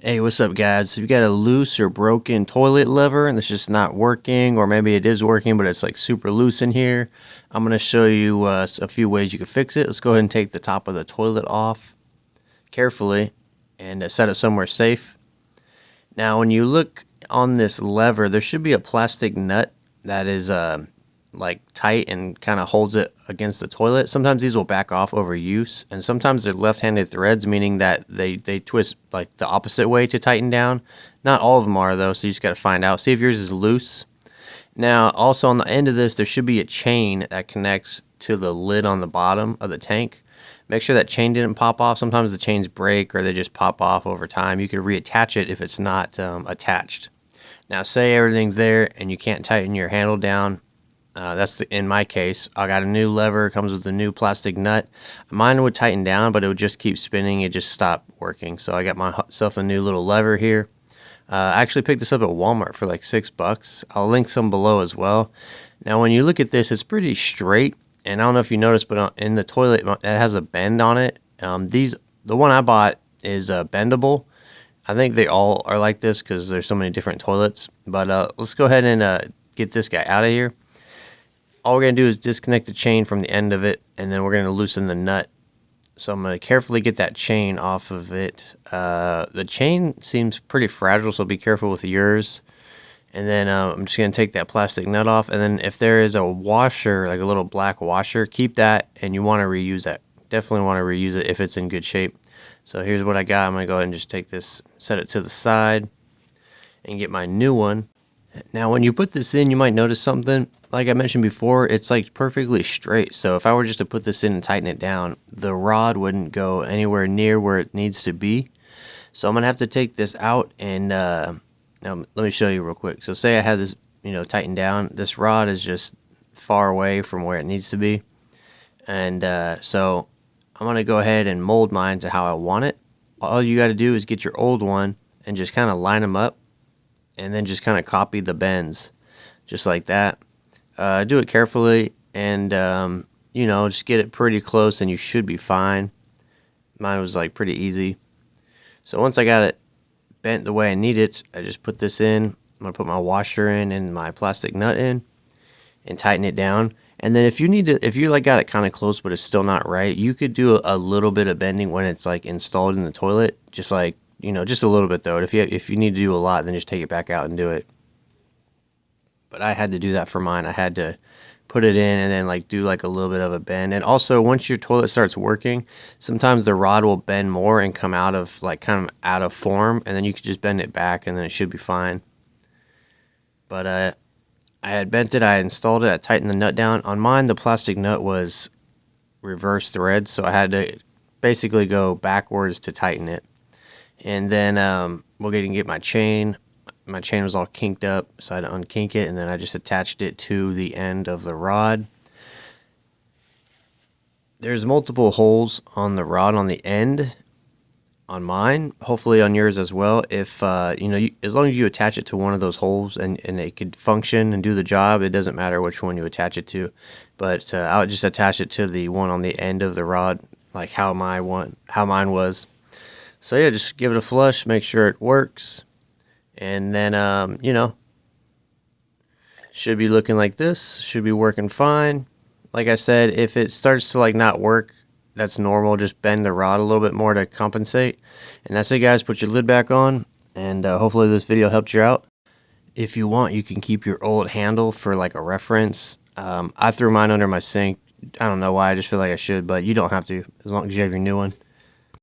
Hey, what's up, guys? If you got a loose or broken toilet lever and it's just not working, or maybe it is working but it's like super loose in here, I'm going to show you a few ways you can fix it. Let's go ahead and take the top of the toilet off carefully and set it somewhere safe. Now, when you look on this lever, there should be a plastic nut that is like tight and kind of holds it against the toilet. Sometimes these will back off over use, and sometimes they're left-handed threads, meaning that they twist like the opposite way to tighten down. Not all of them are though, so you just got to find out. See if yours is loose. Now, also on the end of this, there should be a chain that connects to the lid on the bottom of the tank. Make sure that chain didn't pop off. Sometimes the chains break or they just pop off over time. You could reattach it if it's not attached. Now, say everything's there and you can't tighten your handle down. In my case. I got a new lever. It comes with a new plastic nut. Mine would tighten down, but it would just keep spinning. It just stopped working. So I got myself a new little lever here. I actually picked this up at Walmart for like $6. I'll link some below as well. Now, when you look at this, it's pretty straight. And I don't know if you noticed, but in the toilet, it has a bend on it. The one I bought is bendable. I think they all are like this because there's so many different toilets. But let's go ahead and get this guy out of here. All we're going to do is disconnect the chain from the end of it, and then we're going to loosen the nut. So I'm going to carefully get that chain off of it. The chain seems pretty fragile, so be careful with yours. And then I'm just going to take that plastic nut off. And then if there is a washer, like a little black washer, keep that, and you want to reuse that. Definitely want to reuse it if it's in good shape. So here's what I got. I'm going to go ahead and just take this, set it to the side, and get my new one. Now, when you put this in, you might notice something. Like I mentioned before, it's like perfectly straight. So if I were just to put this in and tighten it down, the rod wouldn't go anywhere near where it needs to be. So I'm going to have to take this out and now let me show you real quick. So say I had this, tightened down. This rod is just far away from where it needs to be. And so I'm going to go ahead and mold mine to how I want it. All you got to do is get your old one and just kind of line them up. And then just kind of copy the bends, just like that. Do it carefully, and just get it pretty close, and you should be fine. Mine was like pretty easy. So once I got it bent the way I need it, I just put this in. I'm gonna put my washer in and my plastic nut in, and tighten it down. And then if you like got it kind of close, but it's still not right, you could do a little bit of bending when it's like installed in the toilet, just like. Just a little bit though. If you need to do a lot, then just take it back out and do it. But I had to do that for mine. I had to put it in and then like do like a little bit of a bend. And also, once your toilet starts working, sometimes the rod will bend more and come out of like kind of out of form, and then you could just bend it back and then it should be fine. But I had bent it, I installed it, I tightened the nut down. On mine, the plastic nut was reverse thread, so I had to basically go backwards to tighten it. And then we'll get my chain. My chain was all kinked up, so I had to unkink it, and then I just attached it to the end of the rod. There's multiple holes on the rod on the end on mine, hopefully on yours as well. If as long as you attach it to one of those holes and it could function and do the job, it doesn't matter which one you attach it to. But I'll just attach it to the one on the end of the rod, like how mine was. So yeah, just give it a flush, make sure it works, and then should be looking like this. Should be working fine. Like I said, if it starts to like not work, that's normal. Just bend the rod a little bit more to compensate. And that's it, guys. Put your lid back on, and hopefully this video helped you out. If you want, you can keep your old handle for like a reference. I threw mine under my sink. I don't know why. I just feel like I should, but you don't have to as long as you have your new one.